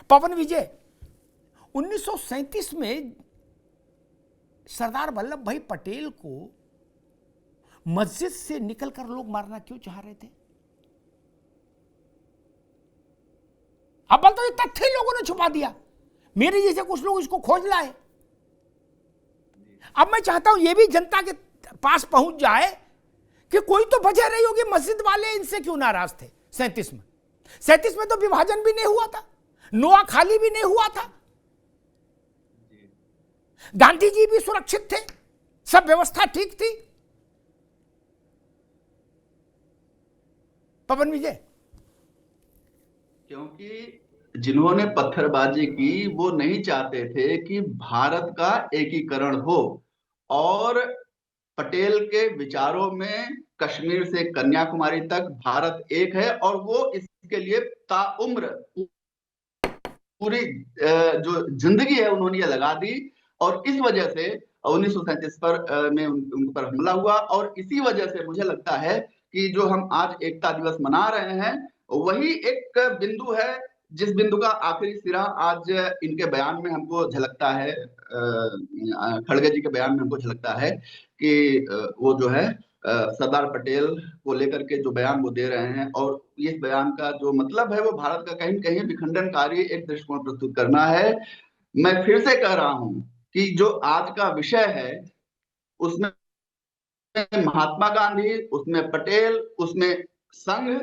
पवन विजय, 1937 में सरदार वल्लभ भाई पटेल को मस्जिद से निकलकर लोग मारना क्यों चाह रहे थे? अब तो ये तथ्य लोगों ने छुपा दिया, मेरे जैसे कुछ लोग इसको खोज लाए। अब मैं चाहता हूं ये भी जनता के पास पहुंच जाए कि कोई तो वजह रही होगी, मस्जिद वाले इनसे क्यों नाराज थे 37 में। 37 में तो विभाजन भी नहीं हुआ था, नोआखाली भी नहीं हुआ था, गांधी जी भी सुरक्षित थे, सब व्यवस्था ठीक थी। पवन विजय, क्योंकि जिन्होंने पत्थरबाजी की वो नहीं चाहते थे कि भारत का एकीकरण हो, और पटेल के विचारों में कश्मीर से कन्याकुमारी तक भारत एक है, और वो इसके लिए ताउम्र पूरी जो जिंदगी है उन्होंने लगा दी। और इस वजह से 1937 में उन पर हमला हुआ, और इसी वजह से मुझे लगता है कि जो हम आज एकता दिवस मना रहे हैं वही एक बिंदु है, जिस बिंदु का आखिरी सिरा आज इनके बयान में हमको झलकता है, खड़गे जी के बयान में हमको झलकता है कि वो जो है सरदार पटेल को लेकर के जो बयान वो दे रहे हैं, और इस बयान का जो मतलब है वो भारत का कहीं कहीं विखंडनकारी एक दृष्टिकोण प्रस्तुत करना है। मैं फिर से कह रहा हूं कि जो आज का विषय है उसमें महात्मा गांधी, उसमें पटेल, उसमें संघ,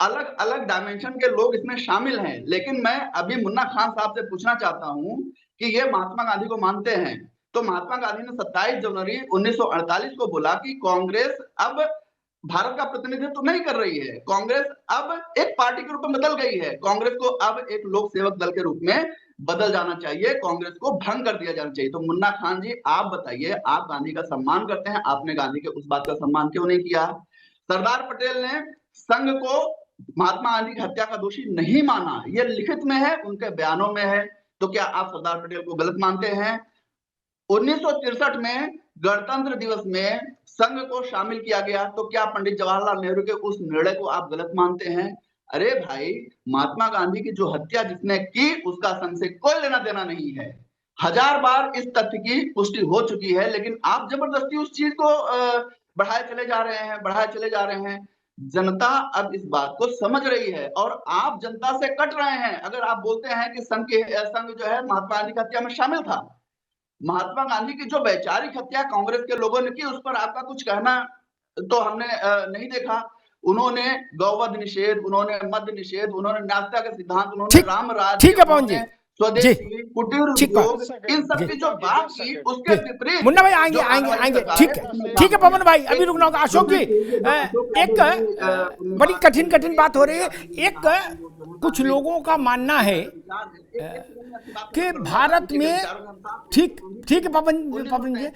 अलग अलग डायमेंशन के लोग इसमें शामिल हैं। लेकिन मैं अभी मुन्ना खान साहब से पूछना चाहता हूं कि ये महात्मा गांधी को मानते हैं, तो महात्मा गांधी ने 27 जनवरी 1948 को बोला कि कांग्रेस अब भारत का प्रतिनिधित्व नहीं कर रही है, कांग्रेस अब एक पार्टी के रूप में बदल गई है, कांग्रेस को अब एक लोक सेवक दल के रूप में बदल जाना चाहिए, कांग्रेस को भंग कर दिया जाना चाहिए। तो मुन्ना खान जी आप बताइए, आप गांधी का सम्मान करते हैं, आपने गांधी के उस बात का सम्मान क्यों नहीं किया? सरदार पटेल ने संघ को महात्मा गांधी की हत्या का दोषी नहीं माना, यह लिखित में है, उनके बयानों में है। तो क्या आप सरदार पटेल को गलत मानते हैं? 1963 में गणतंत्र दिवस में संघ को शामिल किया गया, तो क्या पंडित जवाहरलाल नेहरू के उस निर्णय को आप गलत मानते हैं? अरे भाई, महात्मा गांधी की जो हत्या जिसने की उसका संघ से कोई लेना देना नहीं है। 1000 बार इस तथ्य की पुष्टि हो चुकी है, लेकिन आप जबरदस्ती उस चीज को बढ़ाए चले जा रहे हैं। जनता अब इस बात को समझ रही है, और आप जनता से कट रहे हैं अगर आप बोलते हैं कि संघ जो है महात्मा गांधी की हत्या में शामिल था। महात्मा गांधी की जो वैचारिक हत्या कांग्रेस के लोगों ने की उस पर आपका कुछ कहना तो हमने नहीं देखा। उन्होंने गौवध निषेध, उन्होंने मद्य निषेध, उन्होंने नास्ता के सिद्धांत, उन्होंने राम राज्य, ठीक है पवन जी, स्वदेशी कुटीर उद्योग, इन सब की जो बात की उसके विपरीत मुन्ना भाई आएंगे ठीक है पवन भाई, अभी रुकना होगा। अशोक जी, एक बड़ी कठिन बात हो रही है। एक कुछ लोगों का मानना है कि भारत में ठीक है पवन जी,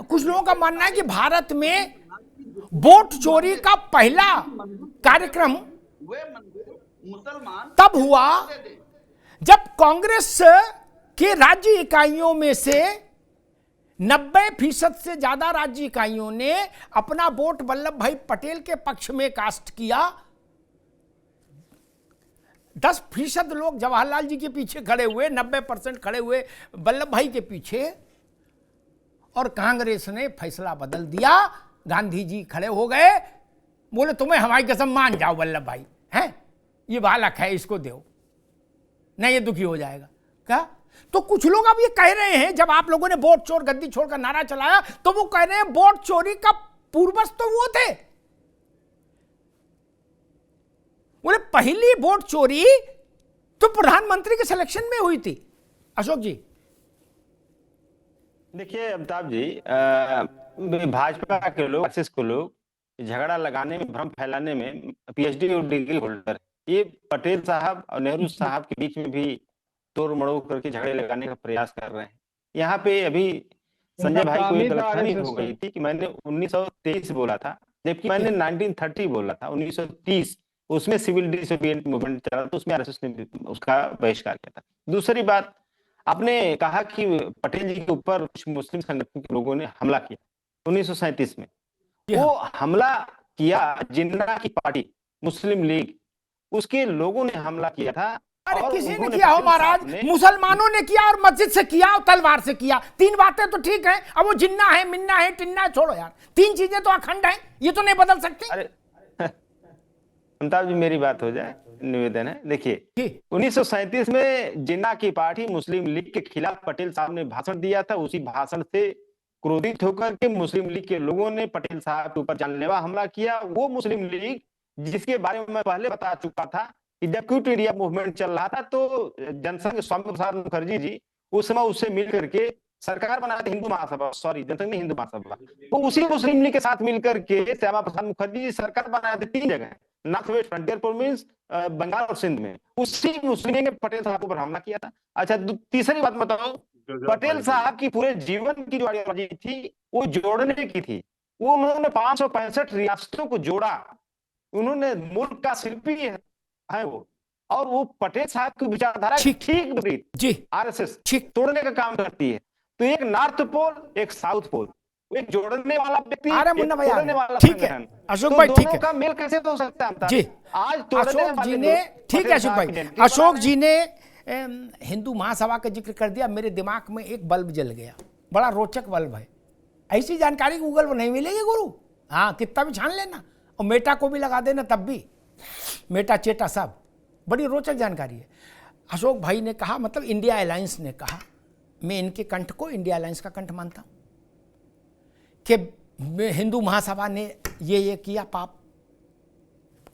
कुछ लोगों का मानना है कि भारत में वोट चोरी का पहला कार्यक्रम तब हुआ जब कांग्रेस के राज्य इकाइयों में से 90% से ज्यादा राज्य इकाइयों ने अपना वोट वल्लभ भाई पटेल के पक्ष में कास्ट किया। 10% लोग जवाहरलाल जी के पीछे खड़े हुए, 90% खड़े हुए वल्लभ भाई के पीछे, और कांग्रेस ने फैसला बदल दिया। गांधी जी खड़े हो गए, बोले तुम्हें हमारी कसम मान जाओ वल्लभ भाई, हैं ये बालक है इसको दो, नहीं ये दुखी हो जाएगा। क्या? तो कुछ लोग अब ये कह रहे हैं, जब आप लोगों ने वोट चोर गद्दी छोड़ का नारा चलाया तो वो कह रहे हैं वोट चोरी का पूर्वज तो वो थे। बोले पहली वोट चोरी तो प्रधानमंत्री के सिलेक्शन में हुई थी। अशोक जी देखिए अमिताभ जी, भाजपा के लोग, एक्सिस के लोग झगड़ा लगाने में, भ्रम फैलाने में पीएचडी और डिग्री होल्डर, ये पटेल साहब और नेहरू साहब के बीच में भी तोड़ मड़ोड़ करके झगड़े लगाने का प्रयास कर रहे हैं। यहाँ पे अभी संजय भाई को एक गलतफहमी हो गई थी कि मैंने 1923 बोला था, जबकि मैंने 1930 बोला था। 1930 उसमें सिविल डिसोबीडिएंट मूवमेंट चला था, उसमें आरएसएस ने उसका बहिष्कार किया था। दूसरी बात, आपने कहा कि पटेल जी के ऊपर कुछ मुस्लिम संगठन के लोगों ने हमला किया 1937 में। वो हमला किया जिन्ना की पार्टी मुस्लिम लीग, उसके लोगों ने हमला किया था अरे और किसी ने उन्होंने किया हो पटेल महाराज, साहब ने मुसलमानों ने किया और मस्जिद से किया और तलवार से किया, तीन बातें तो ठीक है। अब वो जिन्ना है, मिन्ना है, टिन्ना है, छोड़ो यार, तीन चीजें तो अखंड हैं, ये तो नहीं बदल सकती। अरे अमिताभ जी मेरी बात हो जाए, निवेदन है। देखिए जी 1937 में जिन्ना की पार्टी मुस्लिम लीग के खिलाफ पटेल साहब ने भाषण दिया था। उसी भाषण से क्रोधित होकर के मुस्लिम लीग के लोगों ने पटेल साहब के ऊपर जानलेवा हमला किया। वो मुस्लिम लीग जिसके बारे में मैं पहले बता चुका था कि जब क्विट इंडिया मूवमेंट चल रहा था तो जनसंघ स्वामी प्रसाद मुखर्जी जी उस समय उससे मिल करके सरकार बनाया था, हिंदू महासभा, सॉरी जनसंघ नहीं, हिंदू महासभा। तो उसी मुस्लिम लीग के साथ मिलकर के श्यामा प्रसाद मुखर्जी जी सरकार बनाए थे 3 जगह, North West Frontier Province, Bengal और सिंध में। उसी मुस्लिम लीग ने पटेल साहब पर हमला किया था। अच्छा तीसरी बात बताओ, पटेल साहब की पूरे जीवन की जो आइडियोलॉजी थी वो जोड़ने की थी। वो उन्होंने 565 रियासतों को जोड़ा, उन्होंने मुल्क का शिल्पी है वो। और वो पटेल साहब की विचारधारा ठीक विपरीत जी, आरएसएस ठीक। तोड़ने का काम करती है। तो एक नॉर्थ पोल, एक साउथ पोल, एक जोड़ने वाला व्यक्ति, अरे एक मुन्ना भाई तोड़ने वाला ठीक है, संगठन। अशोक तो भाई ठीक दोनों है का मेल कैसे हो सकता है जी। आज तोड़ने अशोक वाले जी ने, लोग ठीक है पटेल अशोक साहब भाई, की identity अशोक बना जी ने हिंदू महासभा का जिक्र कर दिया, मेरे दिमाग में एक बल्ब जल गया, बड़ा रोचक बल्ब है। ऐसी जानकारी गूगल पर नहीं मिलेगी गुरु, हाँ कितना भी छान लेना और मेटा को भी लगा देना, तब भी मेटा चेटा सब, बड़ी रोचक जानकारी है। अशोक भाई ने कहा, मतलब इंडिया अलायंस ने कहा, मैं इनके कंठ को इंडिया अलायंस का कंठ मानता हूं कि हिंदू महासभा ने ये किया, पाप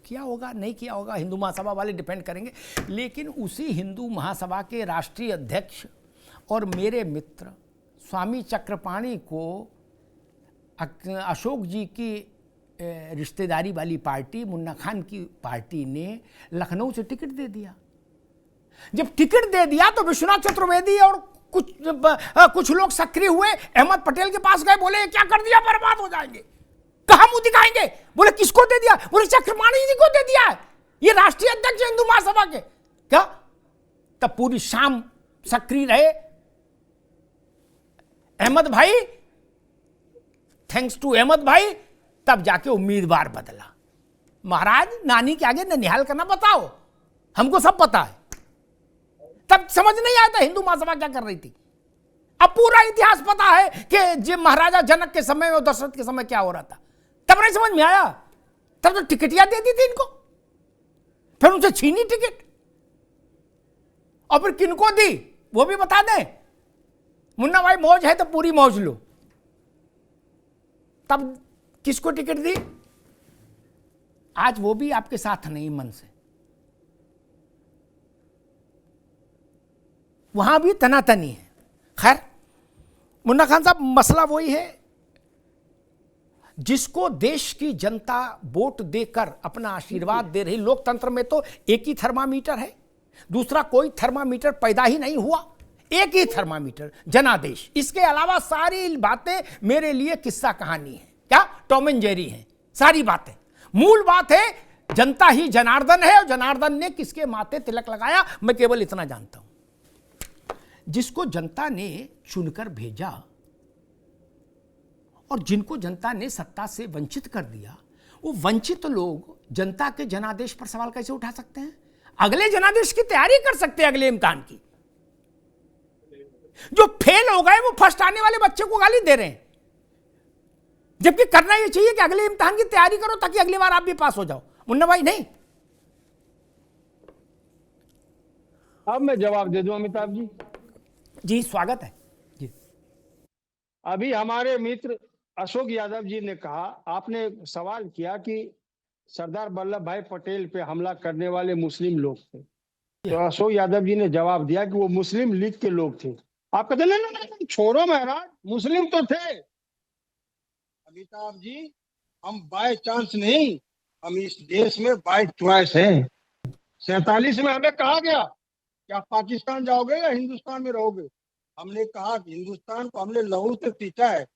किया होगा नहीं किया होगा, हिंदू महासभा वाले डिपेंड करेंगे। लेकिन उसी हिंदू महासभा के राष्ट्रीय अध्यक्ष और मेरे मित्र स्वामी चक्रपाणी को अशोक जी की रिश्तेदारी वाली पार्टी मुन्ना खान की पार्टी ने लखनऊ से टिकट दे दिया। जब टिकट दे दिया तो विश्वनाथ चतुर्वेदी और कुछ लोग सक्रिय हुए, अहमद पटेल के पास गए, बोले क्या कर दिया, बर्बाद हो जाएंगे, कहां मुंह दिखाएंगे। बोले किसको दे दिया, बोले चक्रपाणी जी को दे दिया है, ये राष्ट्रीय अध्यक्ष हिंदू महासभा के। क्या तब पूरी शाम सक्रिय रहे अहमद भाई, थैंक्स टू अहमद भाई, तब जाके उम्मीदवार बदला। महाराज नानी के आगे ननिहाल करना बताओ, हमको सब पता है। तब समझ नहीं आया था हिंदू महासभा क्या कर रही थी। अब पूरा इतिहास पता है कि जब महाराजा जनक के समय और दशरथ के समय क्या हो रहा था, तब नहीं समझ में आया। तब तो टिकटियां दे दी थी इनको, फिर उनसे छीनी टिकट, और फिर किनको दी वो भी बता दें। मुन्ना भाई मौज है तो पूरी मौज लो। तब किसको टिकट दी, आज वो भी आपके साथ नहीं मन से, वहां भी तनातनी है। खैर मुन्ना खान साहब, मसला वही है, जिसको देश की जनता वोट देकर अपना आशीर्वाद दे रही। लोकतंत्र में तो एक ही थर्मामीटर है, दूसरा कोई थर्मामीटर पैदा ही नहीं हुआ, एक ही थर्मामीटर जनादेश। इसके अलावा सारी बातें मेरे लिए किस्सा कहानी है, क्या टॉम एंड जेरी है सारी बातें। मूल बात है जनता ही जनार्दन है, और जनार्दन ने किसके माथे तिलक लगाया, मैं केवल इतना जानता हूं। जिसको जनता ने चुनकर भेजा और जिनको जनता ने सत्ता से वंचित कर दिया, वो वंचित लोग जनता के जनादेश पर सवाल कैसे उठा सकते हैं। अगले जनादेश की तैयारी कर सकते हैं, अगले इम्तिहान की। जो फेल हो गए वो फर्स्ट आने वाले बच्चे को गाली दे रहे हैं, जबकि करना ये चाहिए कि अगले इम्तिहान की तैयारी करो ताकि अगली बार आप भी पास हो जाओ। मुन्ना भाई नहीं, अब मैं जवाब दे दूं अमिताभ जी। जी स्वागत है जी। अभी हमारे मित्र अशोक यादव जी ने कहा, आपने सवाल किया कि सरदार वल्लभ भाई पटेल पे हमला करने वाले मुस्लिम लोग थे, तो अशोक यादव जी ने जवाब दिया कि वो मुस्लिम लीग के लोग थे। आप कहते नहीं छोड़ो महाराज, मुस्लिम तो थे। अमिताभ जी, हम बाय चांस नहीं, हम इस देश में बाय चॉइस हैं। 47 में हमें कहा गया कि आप पाकिस्तान जाओगे या हिंदुस्तान में रहोगे। हमने कहा कि हिंदुस्तान को हमने लहू से सींचा है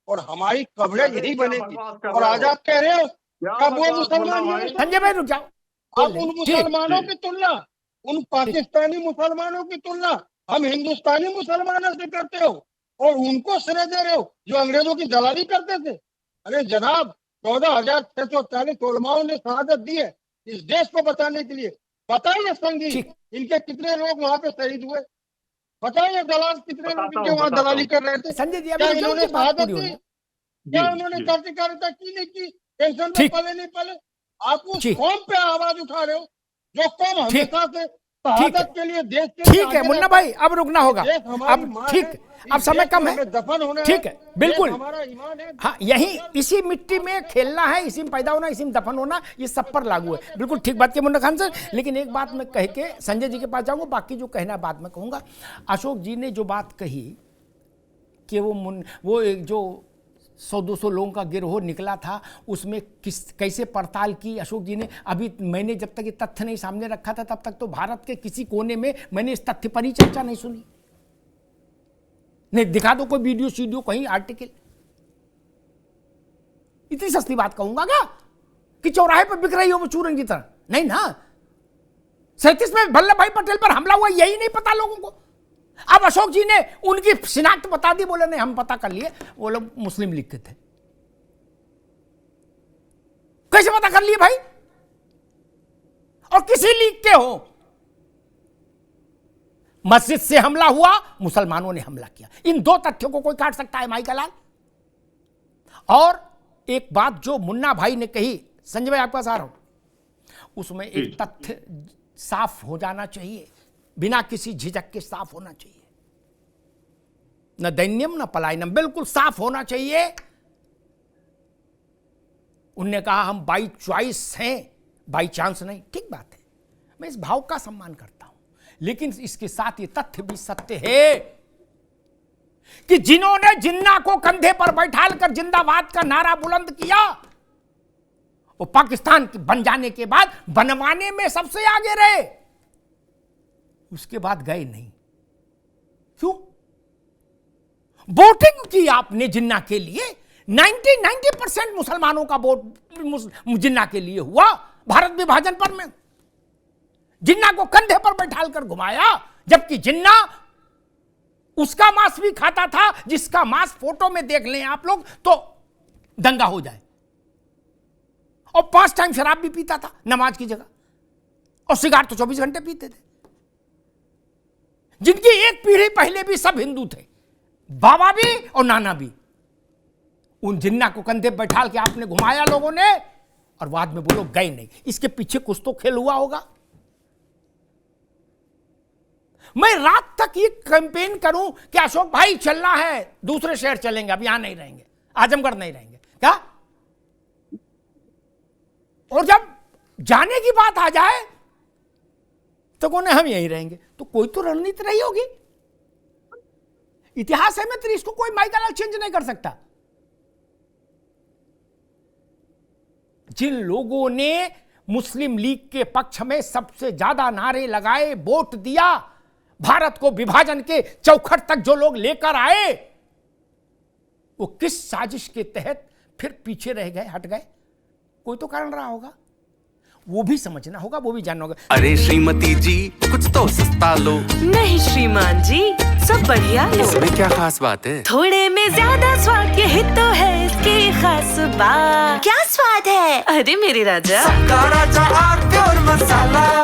और हमारी कवरेज यही बनेगी। और आज आप कह रहे हो कब वो मुसलमान, संजय भाई रुक जाओ। आप उन मुसलमानों की तुलना उन पाकिस्तानी मुसलमानों की तुलना हम हिंदुस्तानी मुसलमानों से करते हो और उनको श्रेय दे रहे हो जो अंग्रेजों की दलाली करते थे। अरे जनाब, 14,640 उलमाओं ने शहादत दी है इस देश को बचाने के लिए। बताइए संगी, ठीक। इनके कितने लोग वहां पे शहीद हुए? बताइए दलाल कितने लोग बताता इनके हूँ, वहां बताता दलाली हूँ। कर रहे थे? संजय जी क्या अभी इन्होंने बात शहादत पूरी दी? होनी। क्या जी, उन्होंने जी। क्रांतिकारिता की नहीं की? पेंशन में ठीक। पले नहीं पले? आप उस ठीक। कौम पे आवाज उठा रहे हो जो कौम ठीक। हमेशा से ठीक है। शहादत के लिए, देश के लिए ठीक है आगे मुन्ना रहता है। भाई, अब रुकना होगा। देश हमारी अब माँ ठीक, है, अब इस समय देश कम में है। हमें दफन होना ठीक है, बिल्कुल। देश हमारा ईमान है। हाँ, यही इसी मिट्टी में खेलना है, इसी में पैदा होना, इसी में दफन होना, ये सब पर लागू है। बिल्कुल ठीक बात की मुन्ना खान सर। लेकिन एक बात मैं कह के संजय जी के पास जाऊंगा, बाकी जो कहना बात मैं कहूंगा। अशोक जी ने जो बात कही कि वो एक जो 100-200 लोगों का गिरोह निकला था, उसमें कैसे पड़ताल की अशोक जी ने। अभी मैंने जब तक ये तथ्य नहीं सामने रखा था तब तक तो भारत के किसी कोने में मैंने इस तथ्य पर ही चर्चा नहीं सुनी। नहीं, दिखा दो कोई वीडियो कहीं आर्टिकल। इतनी सस्ती बात कहूंगा क्या कि चौराहे पर बिक रही हो वो चूरन की तरह? नहीं ना। 37 में वल्लभ भाई पटेल पर हमला हुआ, यही नहीं पता लोगों को। अब अशोक जी ने उनकी शिनाख्त बता दी, बोले नहीं हम पता कर लिए वो लोग मुस्लिम लीग के थे। कैसे पता कर लिए भाई? और किसी लीग के हो? मस्जिद से हमला हुआ, मुसलमानों ने हमला किया। इन दो तथ्यों को कोई काट सकता है माइका लाल? और एक बात जो मुन्ना भाई ने कही, संजय भाई आपके पास आ रहा हूं, उसमें एक तथ्य साफ हो जाना चाहिए, बिना किसी झिझक के साफ होना चाहिए। न दैन्यम न पलायनम, बिल्कुल साफ होना चाहिए। उनने कहा हम बाई चॉइस हैं, बाई चांस नहीं। ठीक बात है, मैं इस भाव का सम्मान करता हूं, लेकिन इसके साथ ये तथ्य भी सत्य है कि जिन्होंने जिन्ना को कंधे पर बैठाकर जिंदाबाद का नारा बुलंद किया, वो पाकिस्तान बन जाने के बाद बनवाने में सबसे आगे रहे, उसके बाद गए नहीं। क्यों? वोटिंग की आपने जिन्ना के लिए। 90% मुसलमानों का वोट जिन्ना के लिए हुआ। भारत विभाजन पर में जिन्ना को कंधे पर बैठाकर घुमाया, जबकि जिन्ना उसका मांस भी खाता था जिसका मांस फोटो में देख लें आप लोग तो दंगा हो जाए। और 5 टाइम शराब भी पीता था नमाज की जगह, और सिगारेट तो 24 घंटे पीते थे। जिनकी एक पीढ़ी पहले भी सब हिंदू थे, बाबा भी और नाना भी। उन जिन्ना को कंधे बैठा के आपने घुमाया लोगों ने, और बाद में वो लोग गए नहीं। इसके पीछे कुछ तो खेल हुआ होगा। मैं रात तक ये कैंपेन करूं कि अशोक भाई चलना है, दूसरे शहर चलेंगे, अब यहां नहीं रहेंगे, आजमगढ़ नहीं रहेंगे क्या? और जब जाने की बात आ जाए तो कोने हम यहीं रहेंगे। तो कोई तो रणनीति रही होगी। इतिहास है मित्र, इसको कोई माइका लाल चेंज नहीं कर सकता। जिन लोगों ने मुस्लिम लीग के पक्ष में सबसे ज्यादा नारे लगाए, वोट दिया, भारत को विभाजन के चौखट तक जो लोग लेकर आए, वो किस साजिश के तहत फिर पीछे रह गए, हट गए? कोई तो कारण रहा होगा, वो भी समझना होगा, वो भी जानना होगा। अरे श्रीमती जी कुछ तो सस्ता लो। नहीं श्रीमान जी, सब बढ़िया लो। इसमें क्या खास बात है? थोड़े में ज्यादा स्वाद, यही तो है इसकी खास बात। क्या स्वाद है? अरे मेरे राजा, राजा और प्योर मसाला।